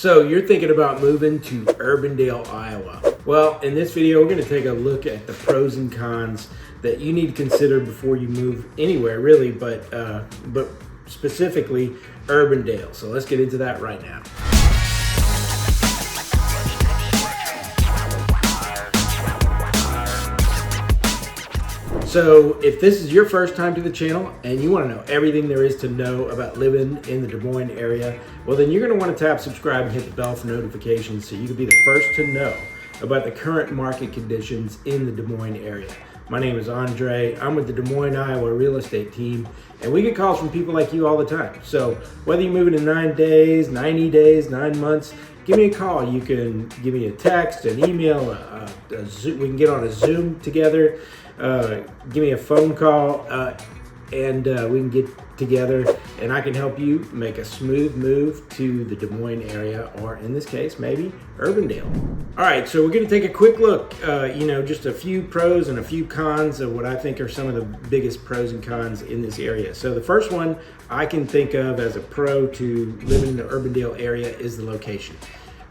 So you're thinking about moving to Urbandale, Iowa. Well, in this video, we're going to take a look at the pros and cons that you need to consider before you move anywhere, really, but specifically Urbandale. So let's get into that right now. So if this is your first time to the channel and you want to know everything there is to know about living in the Des Moines area, well then you're going to want to tap subscribe and hit the bell for notifications so you can be the first to know about the current market conditions in the Des Moines area. My name is Andre. I'm with the Des Moines Iowa real estate team, and we get calls from people like you all the time. So whether you're moving in 9 days, 90 days, 9 months, give me a call. You can give me a text, an email, a Zoom. We can get on a Zoom together. Give me a phone call and we can get together and I can help you make a smooth move to the Des Moines area, or in this case, maybe Urbandale. All right, so we're going to take a quick look, just a few pros and a few cons of what I think are some of the biggest pros and cons in this area. So the first one I can think of as a pro to living in the Urbandale area is the location.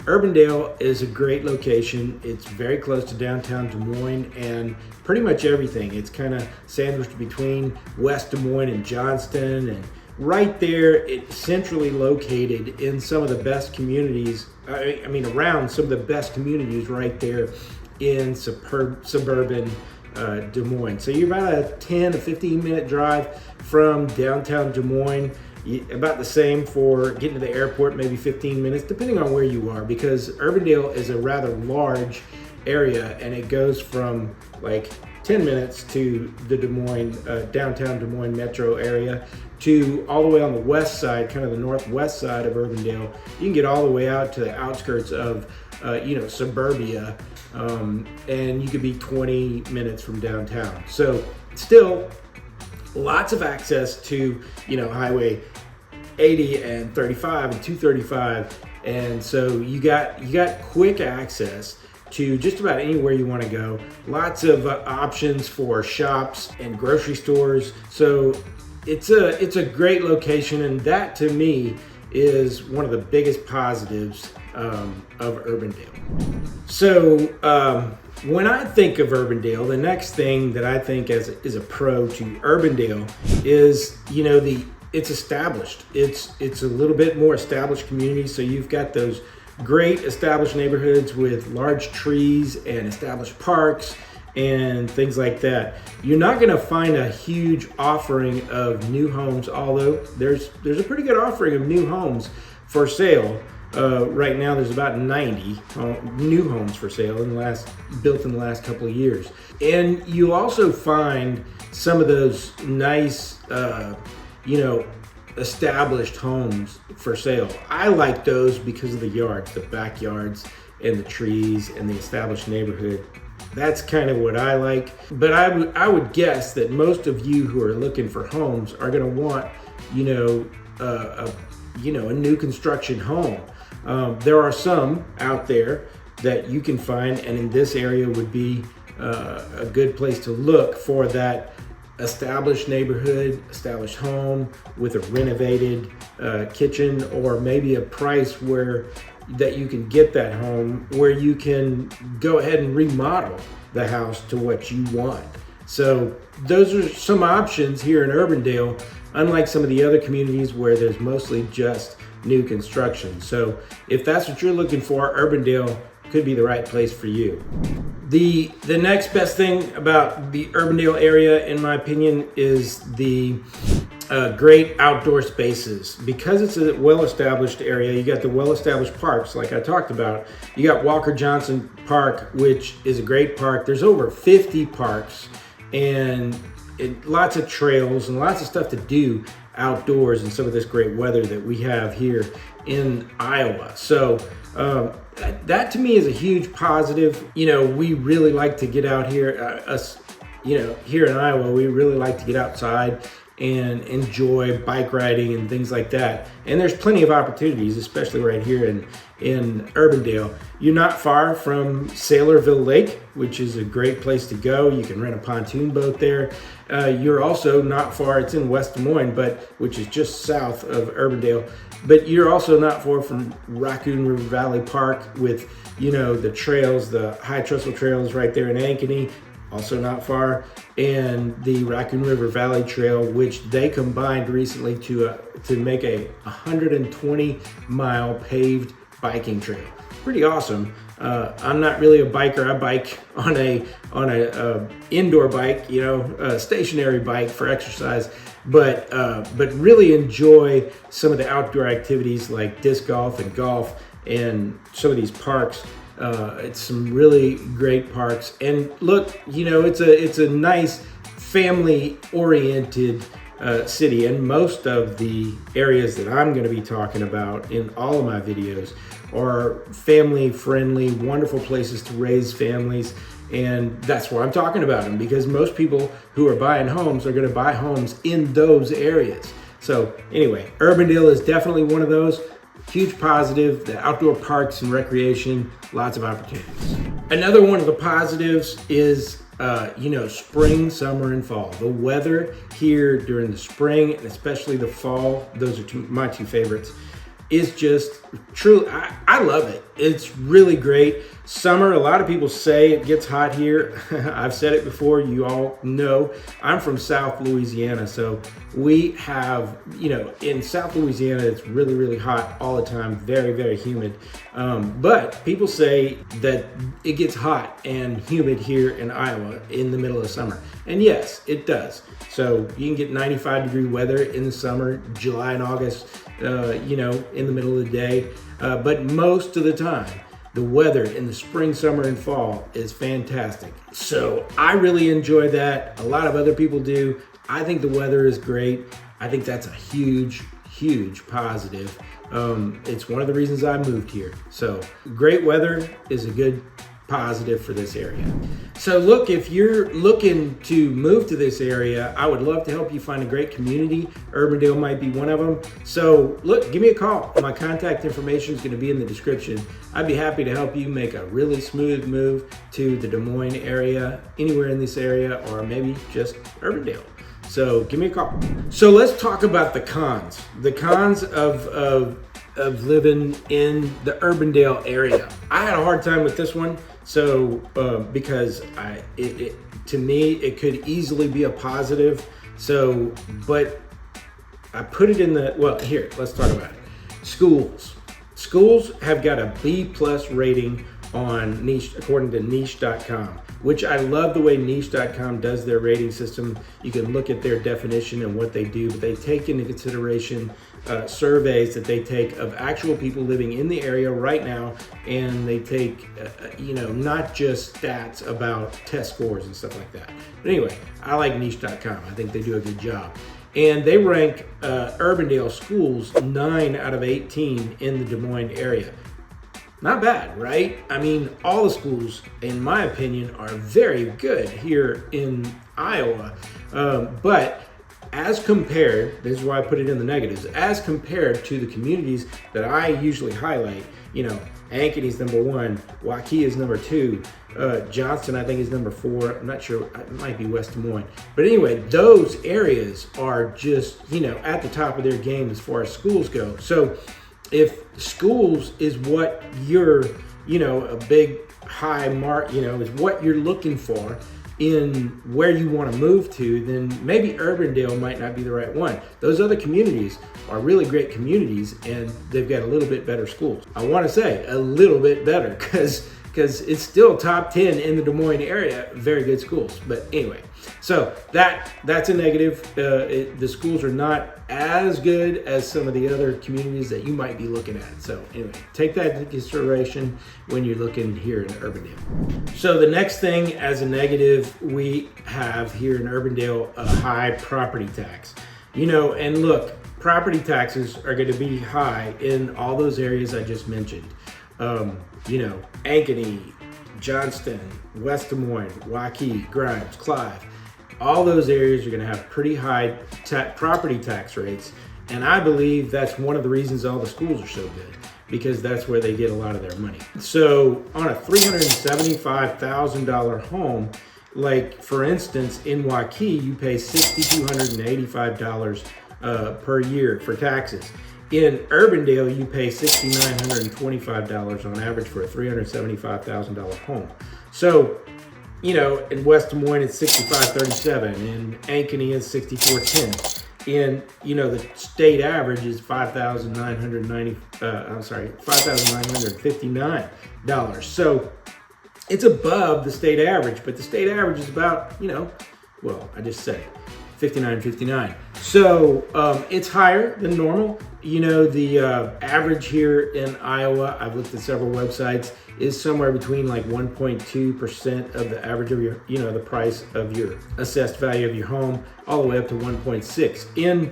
Urbandale is a great location. It's very close to downtown Des Moines and pretty much everything. It's kind of sandwiched between West Des Moines and Johnston, and right there, it's centrally located in some of the best communities, around some of the best communities right there in suburban Des Moines. So you're about a 10 to 15 minute drive from downtown Des Moines. About the same for getting to the airport, maybe 15 minutes, depending on where you are, because Urbandale is a rather large area and it goes from like 10 minutes to the Des Moines, downtown Des Moines metro area, to all the way on the west side, kind of the northwest side of Urbandale. You can get all the way out to the outskirts of, suburbia, and you could be 20 minutes from downtown. So still, lots of access to, Highway 80 and 35 and 235, and so you got quick access to just about anywhere you want to go. Lots of options for shops and grocery stores. So it's a great location, and that to me is one of the biggest positives of Urbandale. So when I think of Urbandale, the next thing that I think is a pro to Urbandale is, it's established. It's a little bit more established community. So you've got those great established neighborhoods with large trees and established parks and things like that. You're not going to find a huge offering of new homes, although there's a pretty good offering of new homes for sale. Right now there's about 90 new homes for sale built in the last couple of years. And you also find some of those nice, established homes for sale. I like those because of the yards, the backyards and the trees and the established neighborhood. That's kind of what I like. But I would guess that most of you who are looking for homes are going to want, a new construction home. There are some out there that you can find, and in this area would be a good place to look for that established neighborhood, established home with a renovated kitchen, or maybe a price that you can get that home where you can go ahead and remodel the house to what you want. So those are some options here in Urbandale, unlike some of the other communities where there's mostly just new construction. So if that's what you're looking for, Urbandale could be the right place for you. The next best thing about the Urbandale area, in my opinion, is the great outdoor spaces. Because it's a well-established area, you got the well-established parks like I talked about. You got Walker Johnson Park, which is a great park. There's over 50 parks and lots of trails and lots of stuff to do outdoors in some of this great weather that we have here in Iowa. So that to me is a huge positive. We really like to get out here, here in Iowa, we really like to get outside and enjoy bike riding and things like that. And there's plenty of opportunities, especially right here in Urbandale. You're not far from Saylorville Lake, which is a great place to go. You can rent a pontoon boat there. You're also not far, it's in West Des Moines, which is just south of Urbandale. But you're also not far from Raccoon River Valley Park with, the trails, the High Trestle Trails right there in Ankeny, also not far, and the Raccoon River Valley Trail, which they combined recently to make a 120-mile paved biking trail. Pretty awesome. I'm not really a biker. I bike on a indoor bike, a stationary bike for exercise, but really enjoy some of the outdoor activities like disc golf and golf and some of these parks. It's some really great parks, and look, it's a nice family-oriented city, and most of the areas that I'm going to be talking about in all of my videos are family-friendly, wonderful places to raise families, and that's why I'm talking about them, because most people who are buying homes are going to buy homes in those areas. So anyway, Urbandale is definitely one of those. Huge positive, the outdoor parks and recreation, lots of opportunities. Another one of the positives is, spring, summer, and fall. The weather here during the spring and especially the fall, those are my two favorites, is just true. I love it. It's really great. Summer, a lot of people say it gets hot here. I've said it before, you all know. I'm from South Louisiana, so we have, in South Louisiana, it's really, really hot all the time, very, very humid. But people say that it gets hot and humid here in Iowa in the middle of summer. And yes, it does. So you can get 95-degree weather in the summer, July and August, in the middle of the day. But most of the time, the weather in the spring, summer, and fall is fantastic. So I really enjoy that. A lot of other people do. I think the weather is great. I think that's a huge, huge positive. It's one of the reasons I moved here. So great weather is a good positive for this area. So look, if you're looking to move to this area, I would love to help you find a great community. Urbandale might be one of them. So look, give me a call. My contact information is going to be in the description. I'd be happy to help you make a really smooth move to the Des Moines area, anywhere in this area, or maybe just Urbandale. So give me a call. So let's talk about the cons. The cons of living in the Urbandale area. I had a hard time with this one. So because to me, it could easily be a positive. So, but I put it in here, let's talk about it. Schools. Schools have got a B+ rating on Niche, according to niche.com, which I love the way niche.com does their rating system. You can look at their definition and what they do, but they take into consideration surveys that they take of actual people living in the area right now, and they take, not just stats about test scores and stuff like that. But anyway, I like niche.com. I think they do a good job. And they rank Urbandale schools 9 out of 18 in the Des Moines area. Not bad, right? I mean, all the schools, in my opinion, are very good here in Iowa. But as compared, this is why I put it in the negatives, as compared to the communities that I usually highlight, Ankeny's number 1, Waukee is number 2, Johnston I think is number 4, I'm not sure, it might be West Des Moines. But anyway, those areas are just, at the top of their game as far as schools go. So if schools is what you're, a big high mark, is what you're looking for in where you want to move to, then maybe Urbandale might not be the right one. Those other communities are really great communities, and they've got a little bit better schools. I want to say a little bit better because it's still top 10 in the Des Moines area, very good schools. But anyway, so that's a negative. The schools are not as good as some of the other communities that you might be looking at. So anyway, take that into consideration when you're looking here in Urbandale. So the next thing as a negative, we have here in Urbandale a high property tax. And look, property taxes are going to be high in all those areas I just mentioned. Ankeny, Johnston, West Des Moines, Waukee, Grimes, Clive. all those areas are going to have pretty high property tax rates. And I believe that's one of the reasons all the schools are so good, because that's where they get a lot of their money. So on a $375,000 home, like for instance, in Waukee, you pay $6,285 per year for taxes. In Urbandale, you pay $6,925 on average for a $375,000 home. So, you know, in West Des Moines, it's $6,537. In Ankeny, it's $6,410. In, you know, the state average is $5,959. So it's above the state average, but the state average is about, you know, well, I just said it, $5,959. So it's higher than normal. You know, the average here in Iowa, I've looked at several websites, is somewhere between like 1.2% of the average of your, you know, the price of your assessed value of your home, all the way up to 1.6. In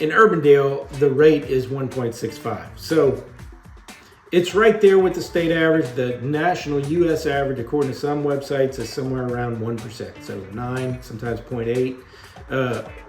Urbandale, the rate is 1.65. So it's right there with the state average. The national U.S. average, according to some websites, is somewhere around 1%. So 9, sometimes 0.8.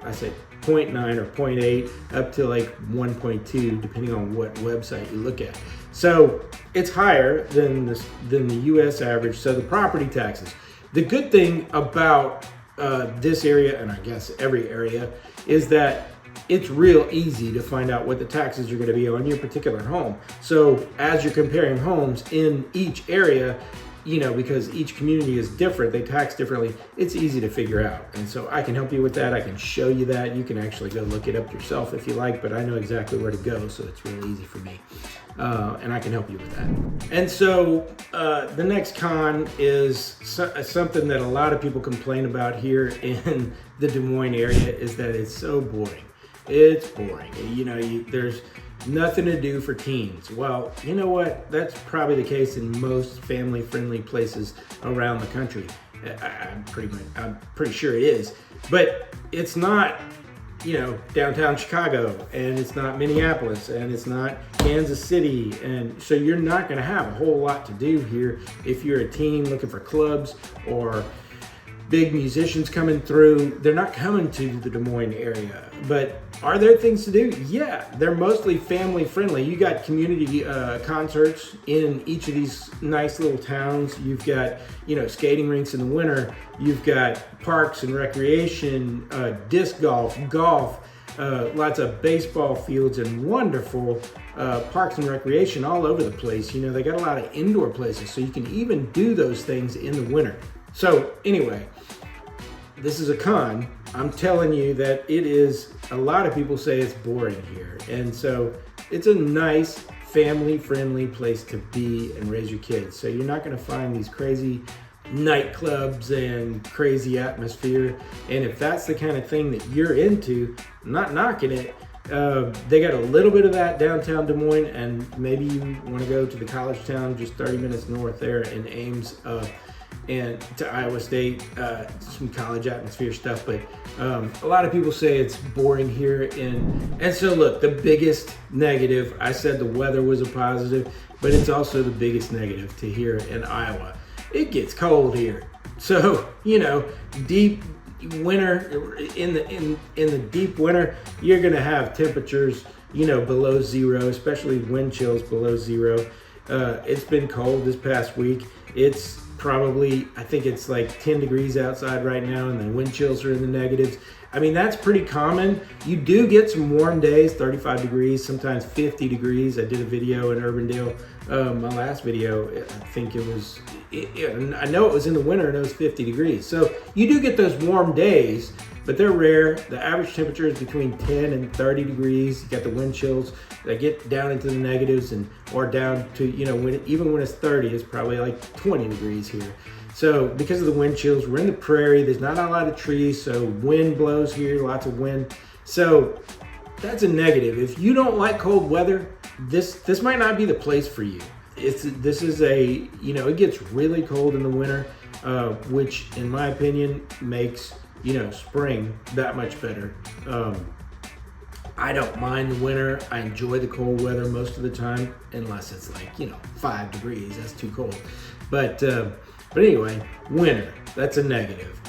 I say 0.9 or 0.8 up to like 1.2, depending on what website you look at. So it's higher than the U.S. average. So the property taxes. The good thing about this area, and I guess every area, is that it's real easy to find out what the taxes are going to be on your particular home. So as you're comparing homes in each area, you know, because each community is different, they tax differently, it's easy to figure out. And so I can help you with that. I can show you that. You can actually go look it up yourself if you like, but I know exactly where to go, so it's really easy for me. And I can help you with that. And so the next con is something that a lot of people complain about here in the Des Moines area, is that it's so boring. It's boring. You know, there's nothing to do for teens. Well, you know what? That's probably the case in most family-friendly places around the country. I'm pretty sure it is. But it's not, you know, downtown Chicago, and it's not Minneapolis, and it's not Kansas City. And so you're not going to have a whole lot to do here if you're a teen looking for clubs or big musicians coming through. They're not coming to the Des Moines area. But are there things to do? Yeah, they're mostly family friendly. You got community concerts in each of these nice little towns. You've got, you know, skating rinks in the winter. You've got parks and recreation, disc golf, lots of baseball fields, and wonderful parks and recreation all over the place. You know, they got a lot of indoor places, so you can even do those things in the winter. So anyway, this is a con. I'm telling you that it is, a lot of people say it's boring here. And so it's a nice family-friendly place to be and raise your kids. So you're not gonna find these crazy nightclubs and crazy atmosphere. And if that's the kind of thing that you're into, I'm not knocking it. They got a little bit of that downtown Des Moines, and maybe you wanna go to the college town just 30 minutes north there in Ames, and to Iowa State, some college atmosphere stuff, but a lot of people say it's boring here. And so look, the biggest negative, I said the weather was a positive, but it's also the biggest negative to here in Iowa. It gets cold here. So, you know, deep winter, in the deep winter, you're gonna have temperatures, you know, below zero, especially wind chills below zero. It's been cold this past week. It's probably, I think it's like 10 degrees outside right now, and the wind chills are in the negatives. I mean, that's pretty common. You do get some warm days, 35 degrees, sometimes 50 degrees. I did a video in Urbandale, my last video, I think it was, I know it was in the winter and it was 50 degrees. So you do get those warm days, but they're rare. The average temperature is between 10 and 30 degrees. You got the wind chills that get down into the negatives, and or down to, you know, even when it's 30, it's probably like 20 degrees here. So because of the wind chills, we're in the prairie. There's not a lot of trees, so wind blows here, lots of wind. So that's a negative. If you don't like cold weather, this might not be the place for you. This is a, you know, it gets really cold in the winter, which in my opinion makes, you know, spring that much better. I don't mind the winter. I enjoy the cold weather most of the time, unless it's like, you know, 5 degrees. That's too cold. But anyway, winter, that's a negative.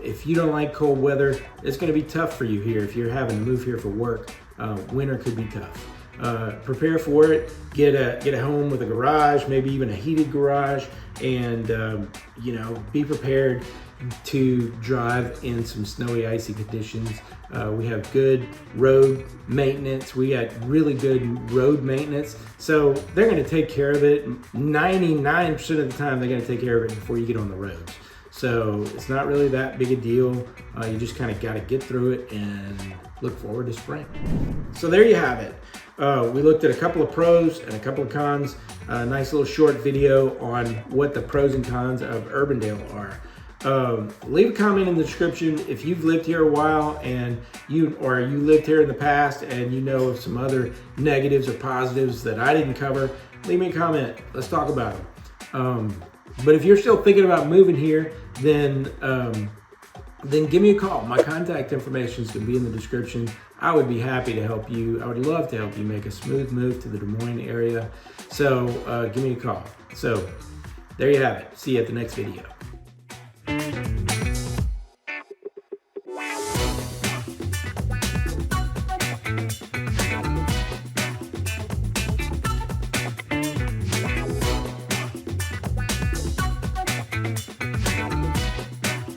If you don't like cold weather, it's going to be tough for you here. If you're having to move here for work, winter could be tough. Prepare for it. Get a home with a garage, maybe even a heated garage, and be prepared to drive in some snowy, icy conditions. We have good road maintenance. We got really good road maintenance. So they're going to take care of it. 99% of the time, they're going to take care of it before you get on the roads. So it's not really that big a deal. You just kind of got to get through it and look forward to spring. So there you have it. We looked at a couple of pros and a couple of cons. A nice little short video on what the pros and cons of Urbandale are. Leave a comment in the description if you've lived here a while and you lived here in the past and you know of some other negatives or positives that I didn't cover. Leave me a comment. Let's talk about them. But if you're still thinking about moving here, then give me a call. My contact information is going to be in the description. I would be happy to help you. I would love to help you make a smooth move to the Des Moines area. So give me a call. So there you have it. See you at the next video.